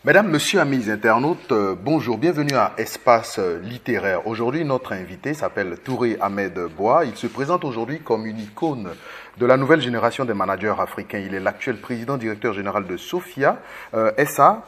Mesdames, Messieurs, amis internautes, bonjour, bienvenue à Espace littéraire. Aujourd'hui, notre invité s'appelle Touré Ahmed Bois. Il se présente aujourd'hui comme une icône de la nouvelle génération des managers africains. Il est l'actuel président directeur général de Sophia SA,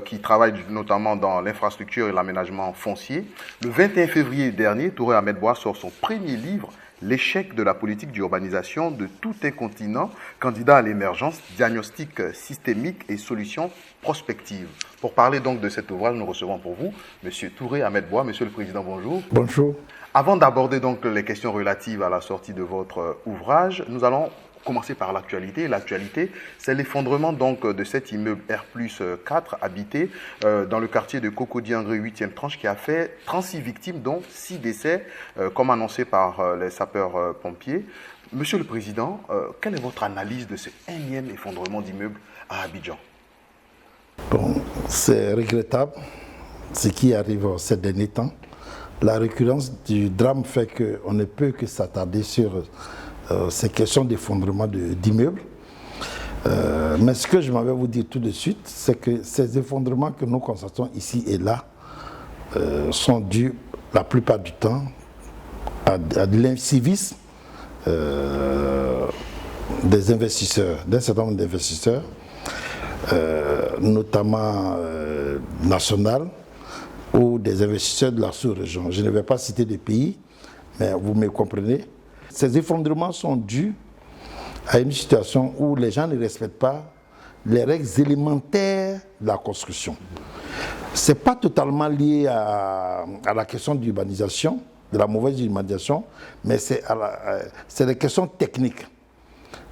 qui travaille notamment dans l'infrastructure et l'aménagement foncier. Le 21 février dernier, Touré Ahmed Bois sort son premier livre, L'échec de la politique d'urbanisation de tout un continent, candidat à l'émergence, diagnostic systémique et solutions prospectives. Pour parler donc de cet ouvrage, nous recevons pour vous M. Touré Ahmed Bois. Monsieur le Président, bonjour. Bonjour. Avant d'aborder donc les questions relatives à la sortie de votre ouvrage, nous allons commencer par l'actualité. L'actualité, c'est l'effondrement donc de cet immeuble R+4 habité dans le quartier de Cocody-André 8e tranche qui a fait 36 victimes, dont 6 décès, comme annoncé par les sapeurs-pompiers. Monsieur le Président, quelle est votre analyse de ce énième effondrement d'immeuble à Abidjan? Bon, c'est regrettable ce qui arrive ces derniers temps. La récurrence du drame fait qu'on ne peut que s'attarder sur ces questions d'effondrement d'immeubles. Mais ce que je m'en vais vous dire tout de suite, c'est que ces effondrements que nous constatons ici et là sont dus la plupart du temps à de l'incivisme des investisseurs, d'un certain nombre d'investisseurs, notamment nationaux ou des investisseurs de la sous-région. Je ne vais pas citer des pays, mais vous me comprenez. Ces effondrements sont dus à une situation où les gens ne respectent pas les règles élémentaires de la construction. Ce n'est pas totalement lié à la question de l'urbanisation, de la mauvaise urbanisation, mais c'est des questions techniques.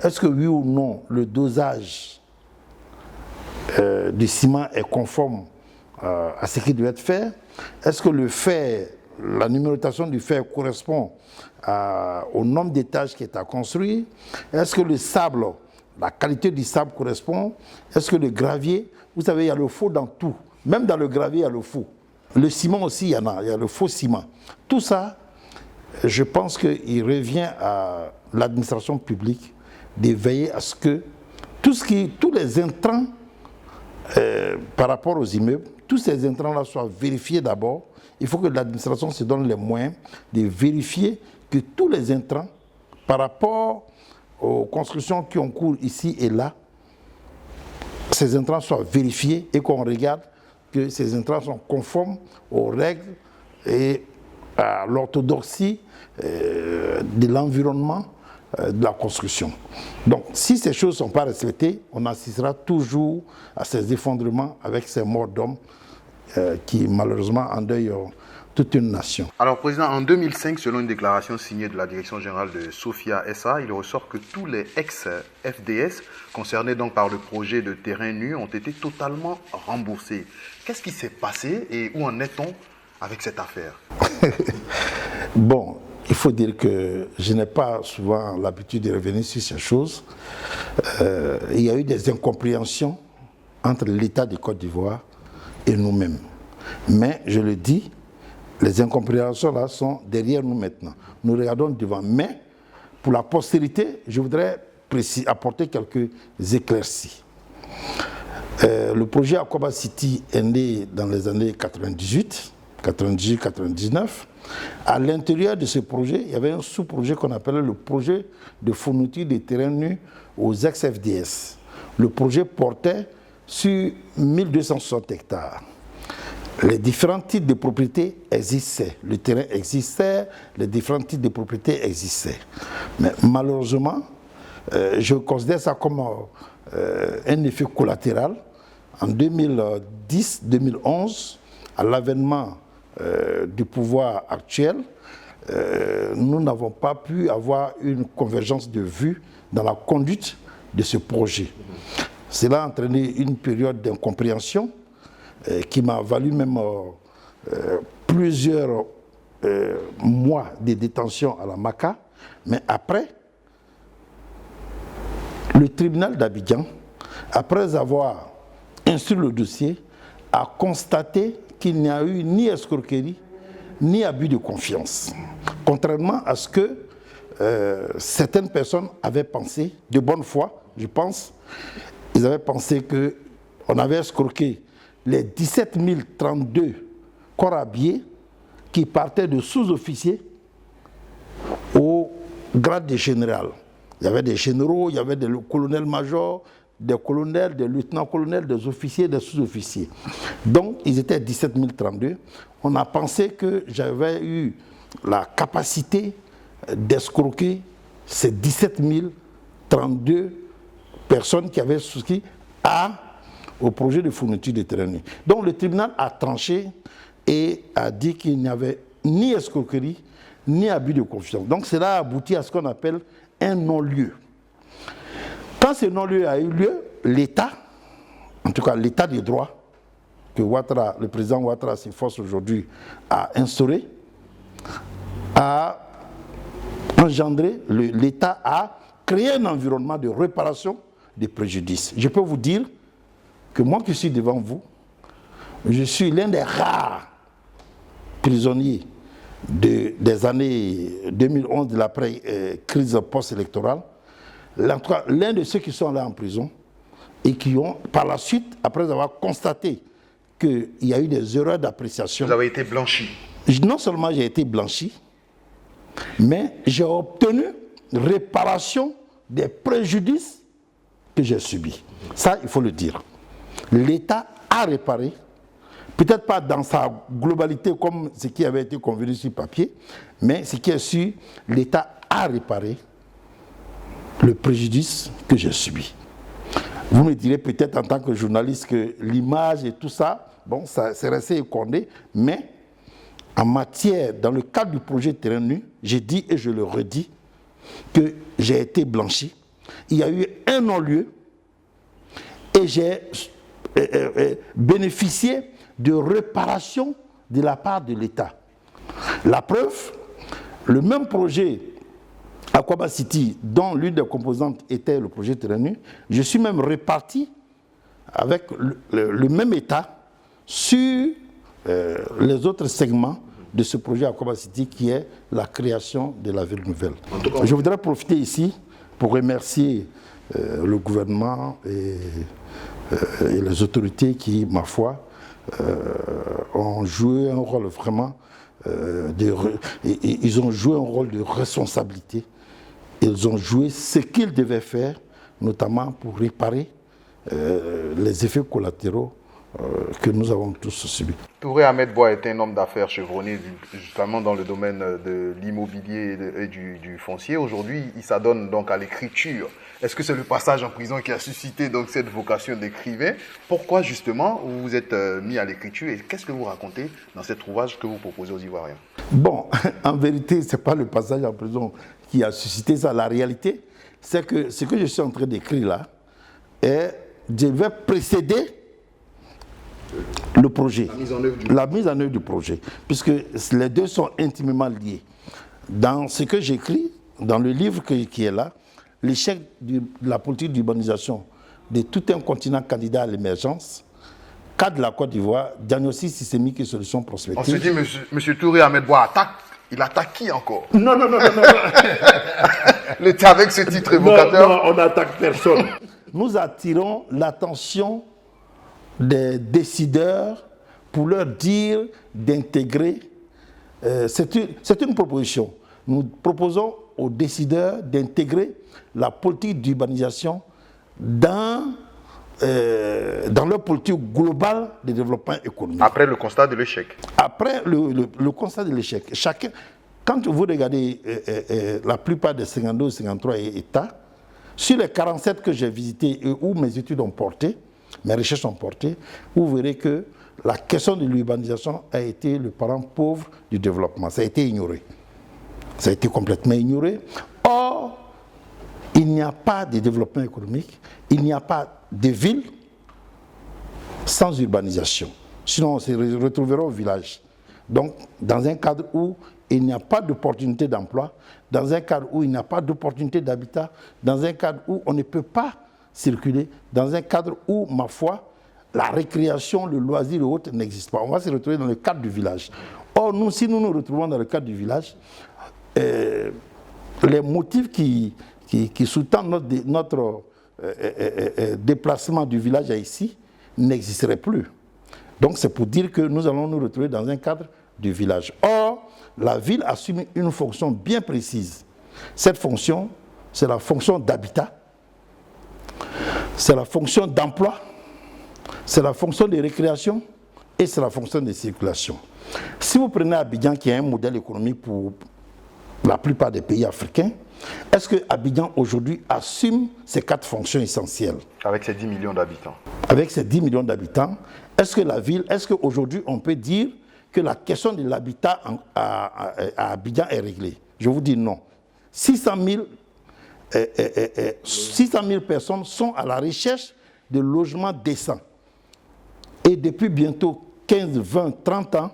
Est-ce que oui ou non, le dosage du ciment est conforme à ce qui doit être fait? Est-ce que le fer, la numérotation du fer correspond au nombre d'étages qui est à construire? Est-ce que le sable, la qualité du sable correspond? Est-ce que le gravier, vous savez, il y a le faux dans tout. Même dans le gravier, il y a le faux. Le ciment aussi, il y en a le faux ciment. Tout ça, je pense qu'il revient à l'administration publique de veiller à ce que tous les intrants par rapport aux immeubles, tous ces intrants-là soient vérifiés d'abord. Il faut que l'administration se donne les moyens de vérifier que tous les intrants, par rapport aux constructions qui ont cours ici et là, ces intrants soient vérifiés et qu'on regarde que ces intrants sont conformes aux règles et à l'orthodoxie de l'environnement de la construction. Donc, si ces choses ne sont pas respectées, on assistera toujours à ces effondrements avec ces morts d'hommes qui, malheureusement, endeuillent toute une nation. Alors, Président, en 2005, selon une déclaration signée de la Direction générale de Sophia SA, il ressort que tous les ex-FDS concernés donc par le projet de terrain nu ont été totalement remboursés. Qu'est-ce qui s'est passé et où en est-on avec cette affaire? Bon, il faut dire que je n'ai pas souvent l'habitude de revenir sur ces choses. Il y a eu des incompréhensions entre l'État de Côte d'Ivoire et nous-mêmes. Mais, je le dis, les incompréhensions-là sont derrière nous maintenant. Nous regardons devant. Mais, pour la postérité, je voudrais apporter quelques éclaircies. Le projet Akoba City est né dans les années 98-99. À l'intérieur de ce projet, il y avait un sous-projet qu'on appelait le projet de fourniture des terrains nus aux ex-FDS. Le projet portait sur 1260 hectares. Les différents types de propriétés existaient. Le terrain existait, les différents types de propriétés existaient. Mais malheureusement, je considère ça comme un effet collatéral. En 2010-2011, à l'avènement du pouvoir actuel, nous n'avons pas pu avoir une convergence de vues dans la conduite de ce projet. Cela a entraîné une période d'incompréhension qui m'a valu même plusieurs mois de détention à la MACA. Mais après, le tribunal d'Abidjan, après avoir instruit le dossier, a constaté qu'il n'y a eu ni escroquerie, ni abus de confiance. Contrairement à ce que certaines personnes avaient pensé, de bonne foi, je pense, ils avaient pensé qu'on avait escroqué les 17 032 corps habillés qui partaient de sous-officiers au grade de général. Il y avait des généraux, il y avait des colonels-majors, des colonels, des lieutenants-colonels, des officiers, des sous-officiers. Donc, ils étaient 17 032. On a pensé que j'avais eu la capacité d'escroquer ces 17 032 personnes qui avaient souscrit au projet de fourniture de terrain nu. Donc, le tribunal a tranché et a dit qu'il n'y avait ni escroquerie, ni abus de confiance. Donc, cela a abouti à ce qu'on appelle un non-lieu. Quand ce non-lieu a eu lieu, l'État, en tout cas l'État de droit, que le président Ouattara s'efforce aujourd'hui à instaurer, a engendré, l'État a créé un environnement de réparation des préjudices. Je peux vous dire que moi qui suis devant vous, je suis l'un des rares prisonniers des années 2011, de l'après-crise post-électorale, l'un de ceux qui sont là en prison et qui ont, par la suite, après avoir constaté qu'il y a eu des erreurs d'appréciation. Vous avez été blanchi. Non seulement j'ai été blanchi, mais j'ai obtenu réparation des préjudices que j'ai subis. Ça, il faut le dire. L'État a réparé, peut-être pas dans sa globalité comme ce qui avait été convenu sur papier, mais ce qui est sûr, l'État a réparé le préjudice que j'ai subi. Vous me direz peut-être en tant que journaliste que l'image et tout ça, bon, ça c'est resté écorné, mais en matière, dans le cadre du projet Terrain Nu, j'ai dit et je le redis que j'ai été blanchi. Il y a eu un non-lieu et j'ai bénéficié de réparation de la part de l'État. La preuve, le même projet Aquaba City, dont l'une des composantes était le projet Terrain Nu, je suis même réparti avec le même État sur les autres segments de ce projet Aquaba City qui est la création de la ville nouvelle. Je voudrais profiter ici pour remercier le gouvernement et les autorités qui, ma foi, ont joué un rôle vraiment ils ont joué un rôle de responsabilité. Ils ont joué ce qu'ils devaient faire, notamment pour réparer les effets collatéraux que nous avons tous subis. Touré Ahmed Bois est un homme d'affaires chevronné justement dans le domaine de l'immobilier et du foncier. Aujourd'hui, il s'adonne donc à l'écriture. Est-ce que c'est le passage en prison qui a suscité donc cette vocation d'écrivain? Pourquoi justement vous vous êtes mis à l'écriture et qu'est-ce que vous racontez dans cet ouvrage que vous proposez aux Ivoiriens? Bon, en vérité, ce n'est pas le passage en prison qui a suscité ça. La réalité, c'est que ce que je suis en train d'écrire là, devait précéder le projet, la mise en œuvre du projet, puisque les deux sont intimement liés. Dans ce que j'écris, dans le livre qui est là, l'échec de la politique d'urbanisation de tout un continent candidat à l'émergence, cas de la Côte d'Ivoire, diagnostic systémique et solutions prospectives. On se dit, monsieur Touré Ahmed Bois attaque. Il attaque qui encore? Non. Avec ce titre évocateur. Non, on n'attaque personne. Nous attirons l'attention des décideurs pour leur dire d'intégrer. C'est une proposition. Nous proposons aux décideurs d'intégrer la politique d'urbanisation dans leur politique globale de développement économique. Après le constat de l'échec. Après le constat de l'échec. Quand vous regardez la plupart des 52 ou 53 États, sur les 47 que j'ai visités et où mes études ont porté, mes recherches ont porté, vous verrez que la question de l'urbanisation a été le parent pauvre du développement. Ça a été ignoré. Ça a été complètement ignoré. Or, il n'y a pas de développement économique, il n'y a pas de ville sans urbanisation. Sinon, on se retrouvera au village. Donc, dans un cadre où il n'y a pas d'opportunité d'emploi, dans un cadre où il n'y a pas d'opportunité d'habitat, dans un cadre où on ne peut pas circuler, dans un cadre où, ma foi, la récréation, le loisir et autres n'existent pas. On va se retrouver dans le cadre du village. Or, nous, si nous nous retrouvons dans le cadre du village, les motifs qui sous-tendent notre déplacement du village à ici n'existeraient plus. Donc c'est pour dire que nous allons nous retrouver dans un cadre du village. Or, la ville assume une fonction bien précise. Cette fonction, c'est la fonction d'habitat, c'est la fonction d'emploi, c'est la fonction de récréation et c'est la fonction de circulation. Si vous prenez Abidjan, qui est un modèle économique pour la plupart des pays africains, est-ce que Abidjan aujourd'hui assume ces 4 fonctions essentielles? Avec ses 10 millions d'habitants. Avec ces 10 millions d'habitants, est-ce que la ville, est-ce qu'aujourd'hui on peut dire que la question de l'habitat à Abidjan est réglée? Je vous dis non. 600 000 personnes sont à la recherche de logements décents. Et depuis bientôt 15, 20, 30 ans,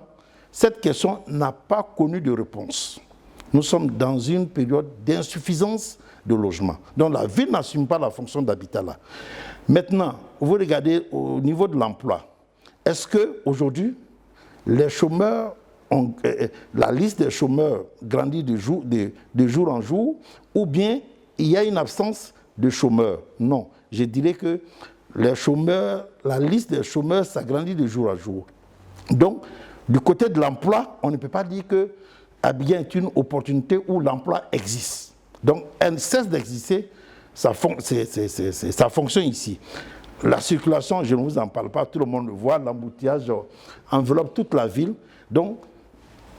cette question n'a pas connu de réponse. Nous sommes dans une période d'insuffisance de logement. Donc la ville n'assume pas la fonction d'habitat là. Maintenant, vous regardez au niveau de l'emploi. Est-ce qu'aujourd'hui, les chômeurs, la liste des chômeurs grandit de jour en jour, ou bien il y a une absence de chômeurs? Non. Je dirais que les chômeurs, la liste des chômeurs s'agrandit de jour en jour. Donc, du côté de l'emploi, on ne peut pas dire que Abidjan est une opportunité où l'emploi existe. Donc, elle cesse d'exister, ça fonctionne ici. La circulation, je ne vous en parle pas, tout le monde le voit, l'embouteillage enveloppe toute la ville, donc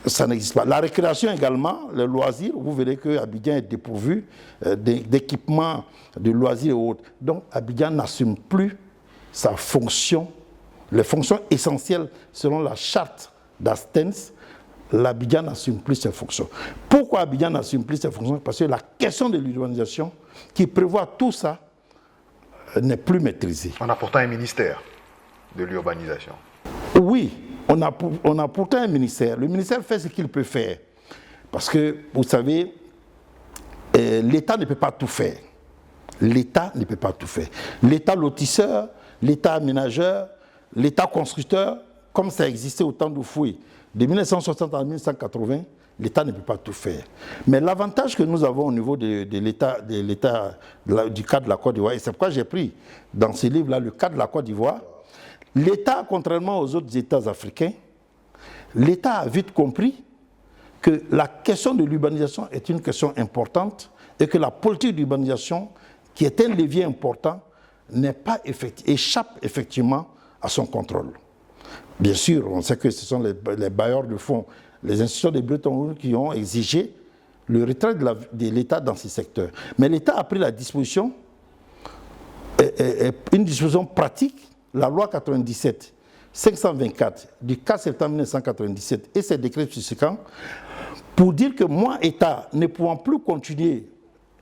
ça n'existe pas. La récréation également, les loisirs, vous verrez que Abidjan est dépourvu d'équipements, de loisirs et autres. Donc, Abidjan n'assume plus sa fonction, les fonctions essentielles selon la charte d'Astens. L'Abidjan n'assume plus ses fonctions. Pourquoi Abidjan n'assume plus ses fonctions? Parce que la question de l'urbanisation qui prévoit tout ça n'est plus maîtrisée. On a pourtant un ministère de l'urbanisation. Oui, on a pourtant un ministère. Le ministère fait ce qu'il peut faire. Parce que, vous savez, l'État ne peut pas tout faire. L'État ne peut pas tout faire. L'État lotisseur, l'État aménageur, l'État constructeur, comme ça existait au temps d'Houphouët, de 1960 à 1980, l'État ne peut pas tout faire. Mais l'avantage que nous avons au niveau de l'État, du cas de la Côte d'Ivoire, et c'est pourquoi j'ai pris dans ce livre-là le cas de la Côte d'Ivoire, l'État, contrairement aux autres États africains, l'État a vite compris que la question de l'urbanisation est une question importante et que la politique d'urbanisation, qui est un levier important, échappe effectivement à son contrôle. Bien sûr, on sait que ce sont les bailleurs de fonds, les institutions de Bretton Woods qui ont exigé le retrait de l'État dans ces secteurs. Mais l'État a pris la disposition, une disposition pratique, la loi 97-524 du 4 septembre 1997 et ses décrets subséquents, pour dire que moi, État, ne pouvant plus continuer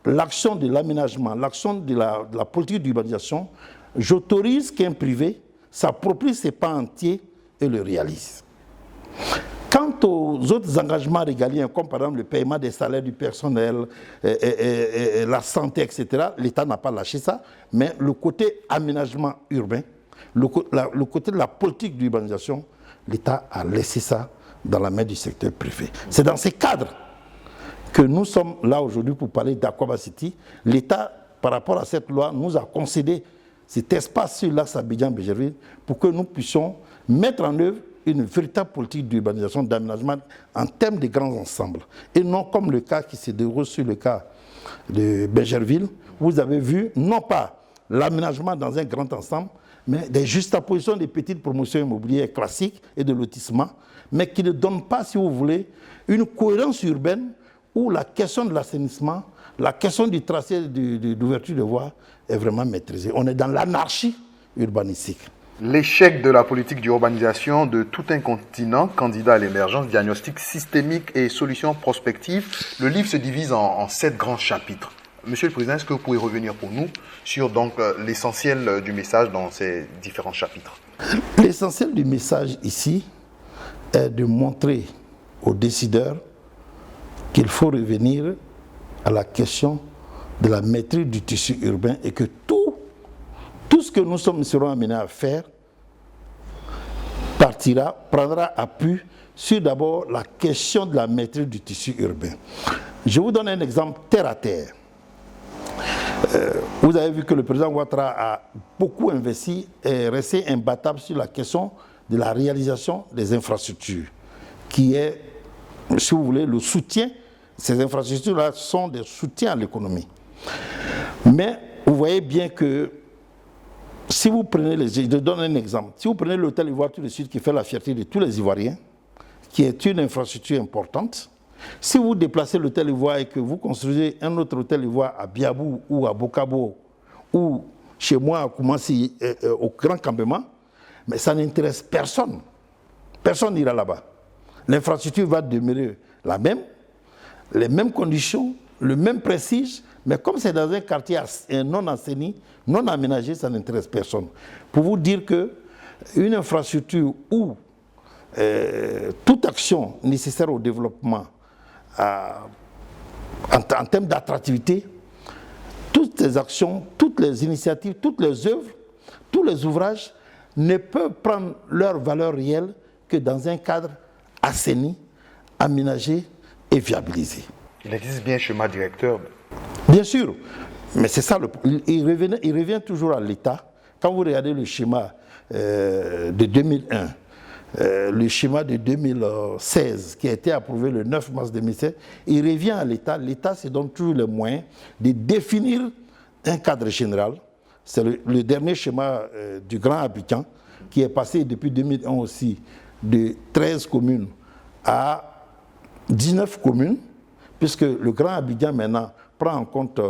l'action de l'aménagement, l'action de la politique d'urbanisation, j'autorise qu'un privé s'approprie ces pans entiers et le réalise. Quant aux autres engagements régaliens, comme par exemple le paiement des salaires du personnel, la santé, etc., l'État n'a pas lâché ça, mais le côté aménagement urbain, le côté de la politique d'urbanisation, l'État a laissé ça dans la main du secteur privé. C'est dans ces cadres que nous sommes là aujourd'hui pour parler d'Akwaba City. L'État, par rapport à cette loi, nous a concédé cet espace sur l'axe Abidjan-Bégerville pour que nous puissions mettre en œuvre une véritable politique d'urbanisation, d'aménagement en termes de grands ensembles. Et non comme le cas qui se déroule sur le cas de Bégerville, vous avez vu non pas l'aménagement dans un grand ensemble, mais des juxtapositions des petites promotions immobilières classiques et de lotissement, mais qui ne donnent pas, si vous voulez, une cohérence urbaine où la question de l'assainissement, la question du tracé d'ouverture de voies est vraiment maîtrisée. On est dans l'anarchie urbanistique. L'échec de la politique d'urbanisation de tout un continent, candidat à l'émergence, diagnostic systémique et solutions prospectives. Le livre se divise en 7 grands chapitres. Monsieur le Président, est-ce que vous pouvez revenir pour nous sur l'essentiel du message dans ces différents chapitres? L'essentiel du message ici est de montrer aux décideurs qu'il faut revenir à la question de la maîtrise du tissu urbain et que tout ce que nous serons amenés à faire prendra appui sur d'abord la question de la maîtrise du tissu urbain. Je vous donne un exemple terre à terre. Vous avez vu que le président Ouattara a beaucoup investi et resté imbattable sur la question de la réalisation des infrastructures, qui est, si vous voulez, le soutien. Ces infrastructures-là sont des soutiens à l'économie. Mais vous voyez bien que si vous prenez je donne un exemple. Si vous prenez l'hôtel Ivoire Tout le Sud qui fait la fierté de tous les Ivoiriens, qui est une infrastructure importante, si vous déplacez l'hôtel Ivoire et que vous construisez un autre hôtel Ivoire à Biabou ou à Bokabo ou chez moi à Koumassi, au Grand Campement, mais ça n'intéresse personne. Personne n'ira là-bas. L'infrastructure va demeurer la même, les mêmes conditions, le même prestige, mais comme c'est dans un quartier non assaini, non aménagé, ça n'intéresse personne. Pour vous dire qu'une infrastructure où toute action nécessaire au développement en termes d'attractivité, toutes les actions, toutes les initiatives, toutes les œuvres, tous les ouvrages ne peuvent prendre leur valeur réelle que dans un cadre assaini, aménagé et viabilisé. Il existe bien un schéma directeur. Bien sûr, mais c'est ça, il revient toujours à l'État. Quand vous regardez le schéma de 2001, le schéma de 2016 qui a été approuvé le 9 mars 2016, il revient à l'État. L'État se donne toujours les moyens de définir un cadre général. C'est le dernier schéma du Grand Abidjan qui est passé depuis 2001 aussi de 13 communes à 19 communes, puisque le Grand Abidjan maintenant prend en compte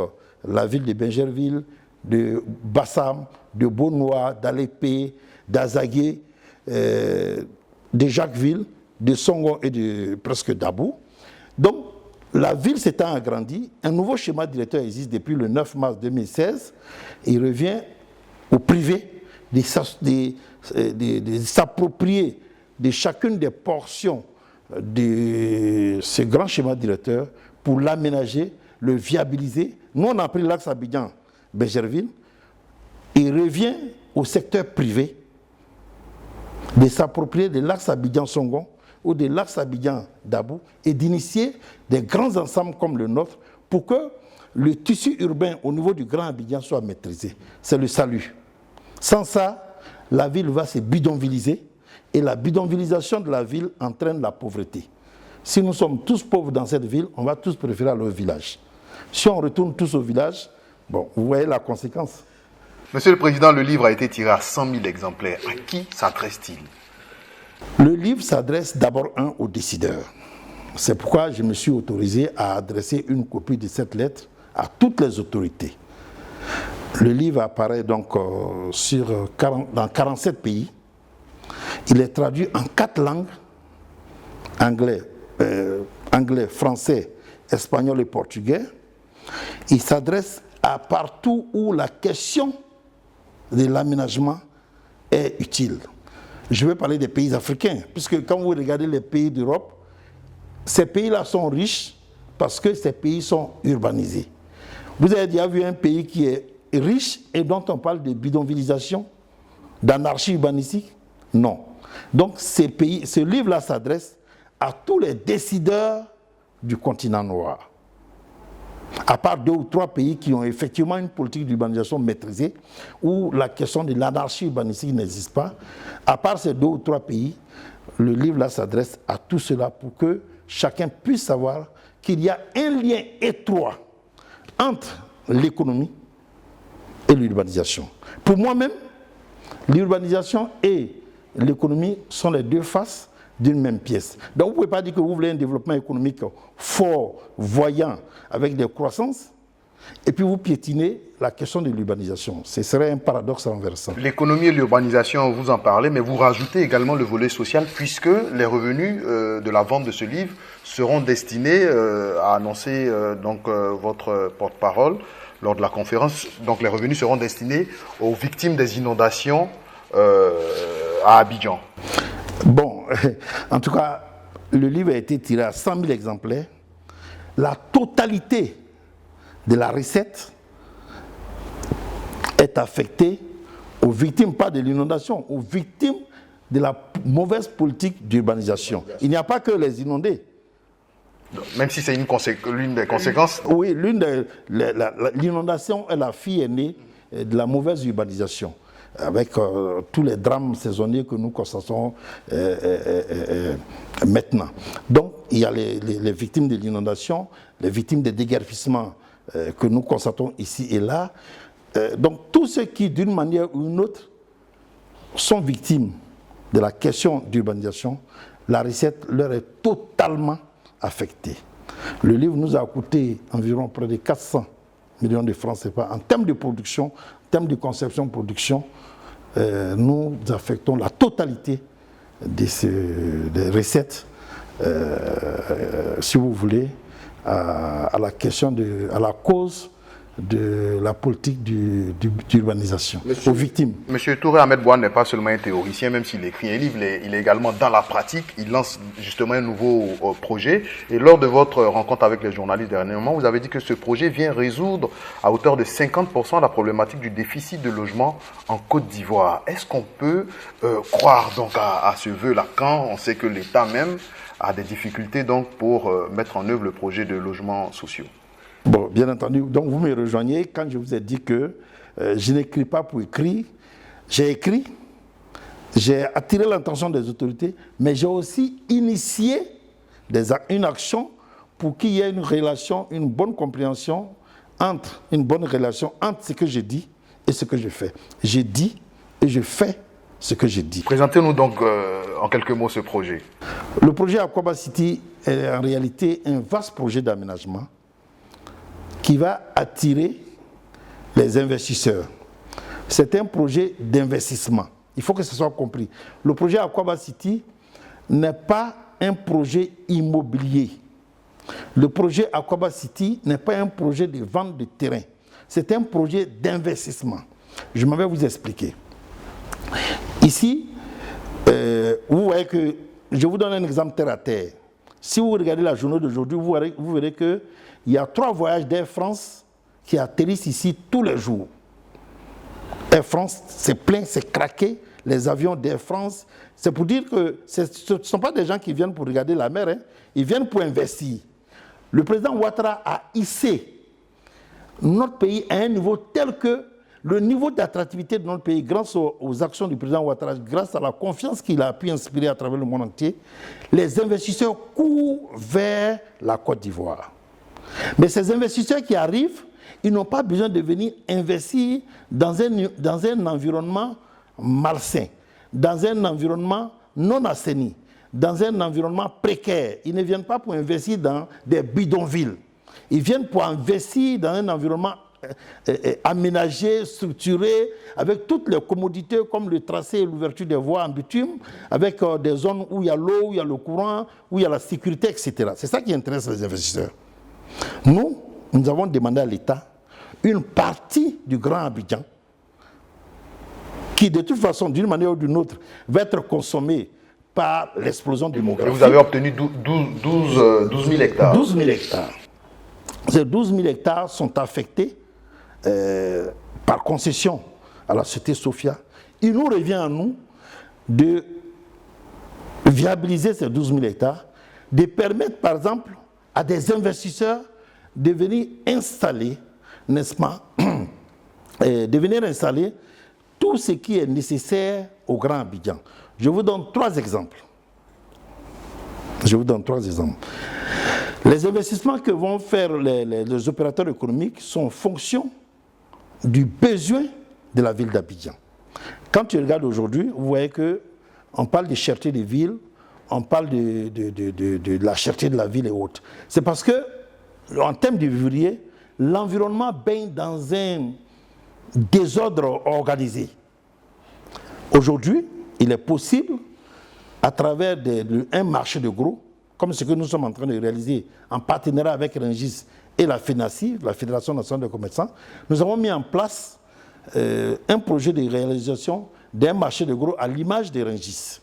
la ville de Bingerville, de Bassam, de Beaunois, d'Alépé, d'Azagué, de Jacquesville, de Songo et de presque Dabou. Donc, la ville s'étant agrandie, un nouveau schéma directeur existe depuis le 9 mars 2016. Il revient au privé de s'approprier de chacune des portions de ce grand schéma directeur pour l'aménager, le viabiliser. Nous, on a pris l'axe Abidjan-Bingerville. Il revient au secteur privé de s'approprier de l'axe Abidjan-Songon ou de l'axe Abidjan-Dabou et d'initier des grands ensembles comme le nôtre pour que le tissu urbain au niveau du Grand Abidjan soit maîtrisé. C'est le salut. Sans ça, la ville va se bidonvilliser et la bidonvillisation de la ville entraîne la pauvreté. Si nous sommes tous pauvres dans cette ville, on va tous préférer aller au village. Si on retourne tous au village, bon, vous voyez la conséquence. Monsieur le Président, le livre a été tiré à 100 000 exemplaires. À qui s'adresse-t-il? Le livre s'adresse d'abord aux décideurs. C'est pourquoi je me suis autorisé à adresser une copie de cette lettre à toutes les autorités. Le livre apparaît donc dans 47 pays. Il est traduit en 4 langues, anglais, français, espagnol et portugais. Il s'adresse à partout où la question de l'aménagement est utile. Je vais parler des pays africains, puisque quand vous regardez les pays d'Europe, ces pays-là sont riches parce que ces pays sont urbanisés. Vous avez déjà vu un pays qui est riche et dont on parle de bidonvillisation, d'anarchie urbanistique? Non. Donc ce livre-là s'adresse à tous les décideurs du continent noir. À part 2 ou 3 pays qui ont effectivement une politique d'urbanisation maîtrisée, où la question de l'anarchie urbanistique n'existe pas, à part ces 2 ou 3 pays, le livre-là s'adresse à tout cela pour que chacun puisse savoir qu'il y a un lien étroit entre l'économie et l'urbanisation. Pour moi-même, l'urbanisation et l'économie sont les 2 faces d'une même pièce. Donc vous ne pouvez pas dire que vous voulez un développement économique fort, voyant, avec des croissances, et puis vous piétinez la question de l'urbanisation. Ce serait un paradoxe renversant. L'économie et l'urbanisation, vous en parlez, mais vous rajoutez également le volet social, puisque les revenus de la vente de ce livre seront destinés à annoncer votre porte-parole lors de la conférence. Donc les revenus seront destinés aux victimes des inondations à Abidjan. Bon, en tout cas, le livre a été tiré à 100 000 exemplaires. La totalité de la recette est affectée aux victimes, pas de l'inondation, aux victimes de la mauvaise politique d'urbanisation. Il n'y a pas que les inondés. Même si c'est l'une des conséquences. Oui, l'inondation est la fille aînée de la mauvaise urbanisation. avec tous les drames saisonniers que nous constatons maintenant. Donc, il y a les victimes de l'inondation, les victimes des déguerpissements que nous constatons ici et là. Donc, tous ceux qui, d'une manière ou d'une autre, sont victimes de la question d'urbanisation, la recette leur est totalement affectée. Le livre nous a coûté environ près de 400 millions de francs CFA. En termes de production, en termes de conception-production, nous affectons la totalité des recettes, si vous voulez, à la question à la cause de la politique d'urbanisation aux victimes. Monsieur Touré Ahmed Boua n'est pas seulement un théoricien, même s'il écrit un livre, il est également dans la pratique. Il lance justement un nouveau projet. Et lors de votre rencontre avec les journalistes dernièrement, vous avez dit que ce projet vient résoudre à hauteur de 50% la problématique du déficit de logement en Côte d'Ivoire. Est-ce qu'on peut croire donc à ce vœu-là quand on sait que l'État même a des difficultés donc pour mettre en œuvre le projet de logements sociaux? Bon, bien entendu, donc vous me rejoignez quand je vous ai dit que je n'écris pas pour écrire. J'ai écrit, j'ai attiré l'attention des autorités, mais j'ai aussi initié une action pour qu'il y ait une relation, une bonne compréhension une bonne relation entre ce que je dis et ce que je fais. Je dis et je fais ce que je dis. Présentez-nous donc en quelques mots ce projet. Le projet Akwaba City est en réalité un vaste projet d'aménagement qui va attirer les investisseurs. C'est un projet d'investissement. Il faut que ce soit compris. Le projet Akwaba City n'est pas un projet immobilier. Le projet Akwaba City n'est pas un projet de vente de terrain. C'est un projet d'investissement. Je m'en vais vous expliquer. Ici, vous voyez que, je vous donne un exemple terre à terre. Si vous regardez la journée d'aujourd'hui, vous verrez qu'il y a 3 voyages d'Air France qui atterrissent ici tous les jours. Air France, c'est plein, c'est craqué. Les avions d'Air France, c'est pour dire que ce ne sont pas des gens qui viennent pour regarder la mer, hein. Ils viennent pour investir. Le président Ouattara a hissé notre pays à un niveau tel que le niveau d'attractivité de notre pays, grâce aux actions du président Ouattara, grâce à la confiance qu'il a pu inspirer à travers le monde entier, les investisseurs courent vers la Côte d'Ivoire. Mais ces investisseurs qui arrivent, ils n'ont pas besoin de venir investir dans un environnement malsain, dans un environnement non assaini, dans un environnement précaire. Ils ne viennent pas pour investir dans des bidonvilles. Ils viennent pour investir dans un environnement aménagé, structuré, avec toutes les commodités comme le tracé et l'ouverture des voies en bitume, avec des zones où il y a l'eau, où il y a le courant, où il y a la sécurité, etc. C'est ça qui intéresse les investisseurs. Nous avons demandé à l'État une partie du Grand Abidjan qui, de toute façon, d'une manière ou d'une autre, va être consommée par l'explosion démographique. Et vous avez obtenu 12 000 hectares. 12 000 hectares. Ces 12 000 hectares sont affectés par concession à la société Sofia. Il nous revient à nous de viabiliser ces 12 000 hectares, de permettre par exemple à des investisseurs de venir installer, n'est-ce pas, de venir installer tout ce qui est nécessaire au Grand Abidjan. Je vous donne 3 exemples. Les investissements que vont faire les opérateurs économiques sont en fonction du besoin de la ville d'Abidjan. Quand tu regardes aujourd'hui, vous voyez qu'on parle de cherté des villes, on parle de la cherté de la ville et autres. C'est parce que, en termes de vivrier, l'environnement baigne dans un désordre organisé. Aujourd'hui, il est possible, à travers un marché de gros, comme ce que nous sommes en train de réaliser en partenariat avec Rungis et la FENACI, la Fédération nationale des commerçants, nous avons mis en place un projet de réalisation d'un marché de gros à l'image de Rungis.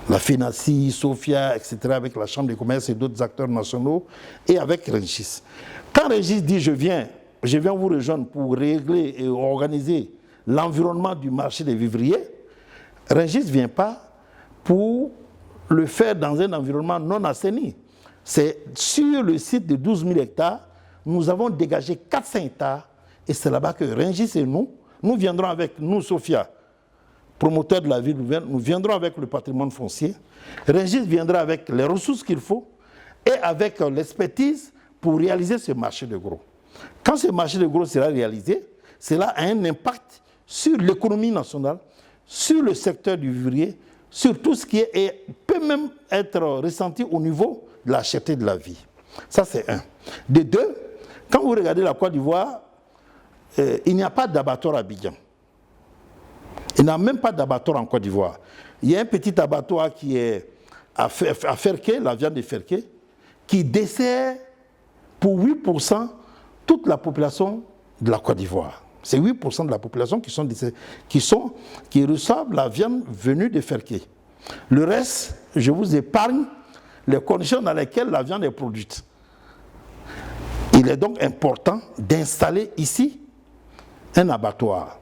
La FENACI, Sofia, etc., avec la Chambre de commerce et d'autres acteurs nationaux, et avec Rungis. Quand Rungis dit « je viens vous rejoindre pour régler et organiser l'environnement du marché des vivriers », Rungis ne vient pas pour le faire dans un environnement non assaini. C'est sur le site de 12 000 hectares, nous avons dégagé 400 hectares et c'est là-bas que Rungis et nous nous viendrons avec, nous, Sofia, promoteurs de la ville nouvelle, nous viendrons avec le patrimoine foncier. Rungis viendra avec les ressources qu'il faut et avec l'expertise pour réaliser ce marché de gros. Quand ce marché de gros sera réalisé, cela a un impact sur l'économie nationale, sur le secteur du vivrier, sur tout ce qui est, et peut même être ressenti au niveau de la cherté de la vie. Ça, c'est un. De deux, quand vous regardez la Côte d'Ivoire, il n'y a pas d'abattoir à Abidjan. Il n'y a même pas d'abattoir en Côte d'Ivoire. Il y a un petit abattoir qui est à Ferké, la viande de Ferké, qui dessert pour 8% toute la population de la Côte d'Ivoire. C'est 8% de la population qui reçoivent la viande venue de Ferké. Le reste, je vous épargne les conditions dans lesquelles la viande est produite. Il est donc important d'installer ici un abattoir.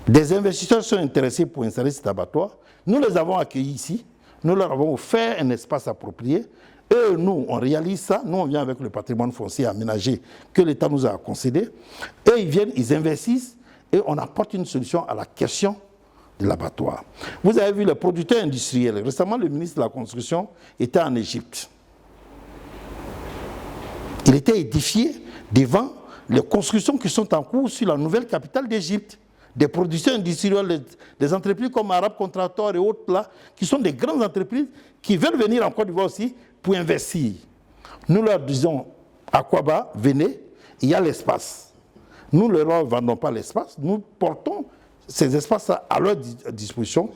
Des investisseurs sont intéressés pour installer cet abattoir. Nous les avons accueillis ici. Nous leur avons offert un espace approprié. Et nous, on réalise ça. Nous, on vient avec le patrimoine foncier aménagé que l'État nous a concédé. Et ils viennent, ils investissent et on apporte une solution à la question de l'abattoir. Vous avez vu les producteurs industriels. Récemment, le ministre de la Construction était en Égypte. Il était édifié devant les constructions qui sont en cours sur la nouvelle capitale d'Égypte. Des producteurs industriels, des entreprises comme Arab Contractor et autres là, qui sont des grandes entreprises qui veulent venir en Côte d'Ivoire aussi pour investir. Nous leur disons, Aquaba, venez, il y a l'espace. Nous ne leur vendons pas l'espace, nous portons ces espaces à leur disposition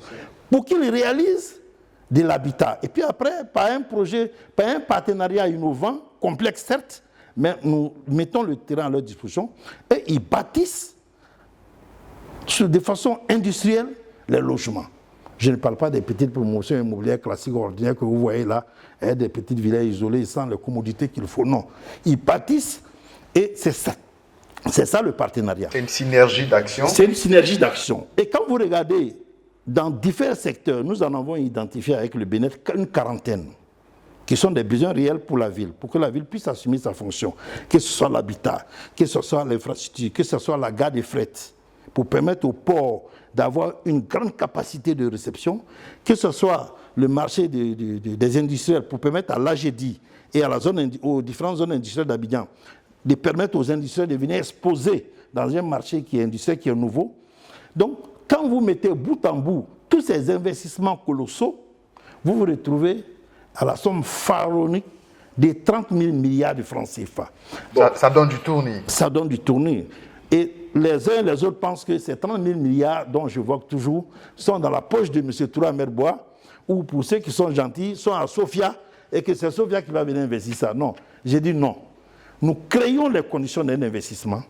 pour qu'ils réalisent de l'habitat. Et puis après, par un projet, par un partenariat innovant, complexe certes, mais nous mettons le terrain à leur disposition et ils bâtissent de façon industrielle les logements. Je ne parle pas des petites promotions immobilières classiques ordinaires que vous voyez là, des petites villas isolées sans les commodités qu'il faut. Non. Ils bâtissent et c'est ça. C'est ça le partenariat. C'est une synergie d'action. C'est une synergie d'action. Et quand vous regardez dans différents secteurs, nous en avons identifié avec le Bénin une quarantaine qui sont des besoins réels pour la ville, pour que la ville puisse assumer sa fonction, que ce soit l'habitat, que ce soit l'infrastructure, que ce soit la gare de fret, pour permettre au port d'avoir une grande capacité de réception, que ce soit le marché des industriels, pour permettre à l'AGEDI et à aux différentes zones industrielles d'Abidjan de permettre aux industriels de venir exposer dans un marché qui est industriel, qui est nouveau. Donc, quand vous mettez bout en bout tous ces investissements colossaux, vous vous retrouvez à la somme pharaonique de 30 000 milliards de francs CFA. Bon, ça donne du tournis. Ça donne du tournis. Et les uns et les autres pensent que ces 30 000 milliards dont j'évoque toujours sont dans la poche de M. Touré Ahmed Bois, ou pour ceux qui sont gentils, sont à Sofia, et que c'est Sofia qui va venir investir ça. Non, j'ai dit non. Nous créons les conditions d'un investissement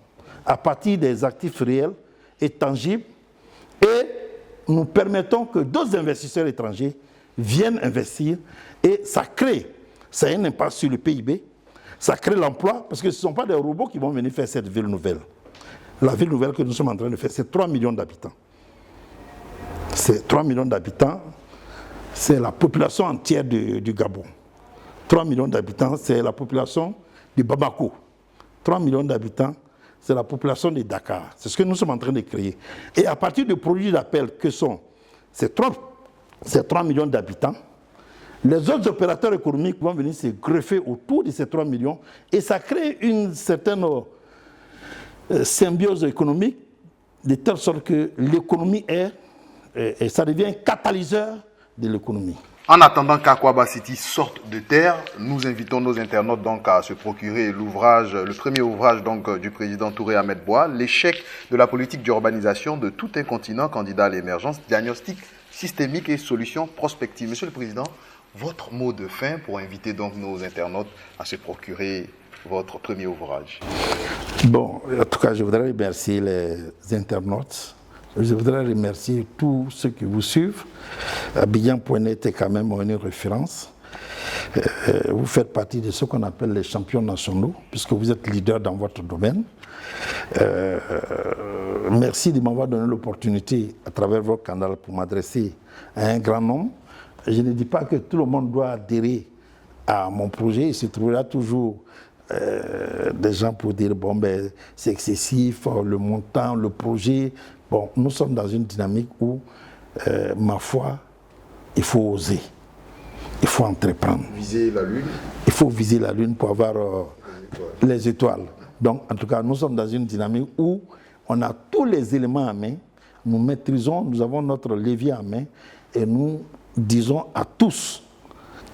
à partir des actifs réels et tangibles, et nous permettons que d'autres investisseurs étrangers viennent investir, et ça a un impact sur le PIB, ça crée l'emploi, parce que ce ne sont pas des robots qui vont venir faire cette ville nouvelle. La ville nouvelle que nous sommes en train de faire, c'est 3 millions d'habitants. C'est 3 millions d'habitants, c'est la population entière du Gabon. 3 millions d'habitants, c'est la population de Bamako. 3 millions d'habitants, c'est la population de Dakar. C'est ce que nous sommes en train de créer. Et à partir du produit d'appel que sont ces 3 millions d'habitants, les autres opérateurs économiques vont venir se greffer autour de ces 3 millions et ça crée une certaine symbiose économique de telle sorte que l'économie et ça devient un catalyseur de l'économie. En attendant qu'Akwaba City sorte de terre, nous invitons nos internautes donc à se procurer le premier ouvrage donc du président Touré Ahmed Bois, l'échec de la politique d'urbanisation de tout un continent candidat à l'émergence, diagnostic systémique et solutions prospectives. Monsieur le Président, votre mot de fin pour inviter donc nos internautes à se procurer votre premier ouvrage. Bon, en tout cas, je voudrais remercier les internautes. Je voudrais remercier tous ceux qui vous suivent. Abidjan.net est quand même une référence. Vous faites partie de ce qu'on appelle les champions nationaux, puisque vous êtes leader dans votre domaine. Merci de m'avoir donné l'opportunité, à travers votre canal, pour m'adresser à un grand nombre. Je ne dis pas que tout le monde doit adhérer à mon projet. Il se trouvera toujours des gens pour dire bon, ben, c'est excessif, le montant, le projet. Bon, nous sommes dans une dynamique où, ma foi, il faut oser. Il faut entreprendre. Viser la Lune. Il faut viser la Lune pour avoir les étoiles. Donc, en tout cas, nous sommes dans une dynamique où on a tous les éléments en main, nous maîtrisons, nous avons notre levier en main et nous disons à tous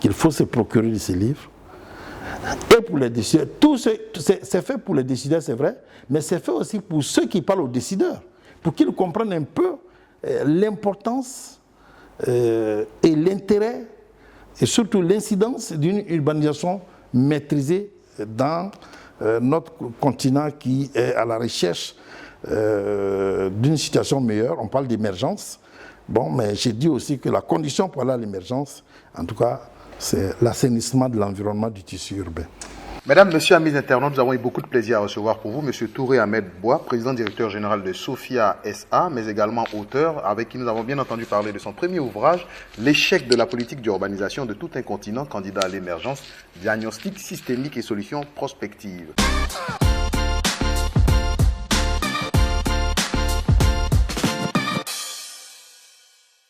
qu'il faut se procurer de ces livres. Et pour les décideurs, c'est fait pour les décideurs, c'est vrai, mais c'est fait aussi pour ceux qui parlent aux décideurs, pour qu'ils comprennent un peu l'importance et l'intérêt et surtout l'incidence d'une urbanisation maîtrisée dans notre continent qui est à la recherche d'une situation meilleure. On parle d'émergence. Bon, mais j'ai dit aussi que la condition pour aller à l'émergence, en tout cas, c'est l'assainissement de l'environnement du tissu urbain. Mesdames, Messieurs, amis internautes, nous avons eu beaucoup de plaisir à recevoir pour vous Monsieur Touré Ahmed Bois, président directeur général de Sophia SA, mais également auteur, avec qui nous avons bien entendu parler de son premier ouvrage, L'échec de la politique d'urbanisation de tout un continent, candidat à l'émergence, diagnostic systémique et solutions prospectives.